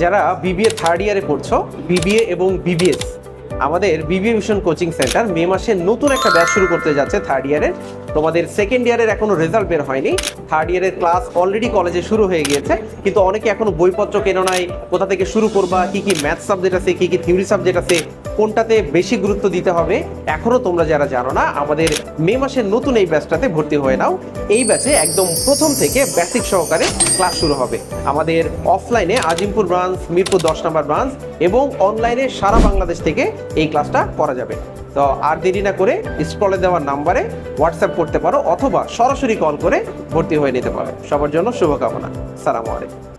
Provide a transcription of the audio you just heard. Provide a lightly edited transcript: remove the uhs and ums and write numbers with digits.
যারা BBA third ইয়ারে পড়ছো, বিবিএ এবং বিবিএস, আমাদের বিবিএ মিশন কোচিং সেন্টার মে মাসে নতুন একটা ব্যাচ শুরু করতে যাচ্ছে থার্ড ইয়ারের। তোমাদের সেকেন্ড ইয়ারের এখনো রেজাল্ট বের হয়নি, থার্ড ইয়ারের ক্লাস অলরেডি কলেজে শুরু হয়ে গিয়েছে, কিন্তু অনেকে এখনো বইপত্র কেনো নাই, কোথা থেকে শুরু করবা, কি কি ম্যাথ সাবজেক্ট আছে, কি কি থিওরি সাবজেক্ট আছে, কোনটাতে বেশি গুরুত্ব দিতে হবে এখনো তোমরা যারা জানো না, আমাদের মে মাসের নতুন এই ব্যাচটাতে ভর্তি হয়ে নাও। এই ব্যাচে একদম প্রথম থেকে বেসিক সহকারে ক্লাস শুরু হবে। আমাদের অফলাইনে আজিমপুর ব্রাঞ্চ, মিরপুর 10 নম্বর ব্রাঞ্চ এবং অনলাইনে সারা বাংলাদেশ থেকে এই ক্লাসটা করা যাবে। তো আর দেরি না করে স্ক্রলে দেওয়া নাম্বারে হোয়াটসঅ্যাপ করতে পারো অথবা সরাসরি কল করে ভর্তি হয়ে নিতে পারো। সবার জন্য শুভকামনা। আসসালামু আলাইকুম।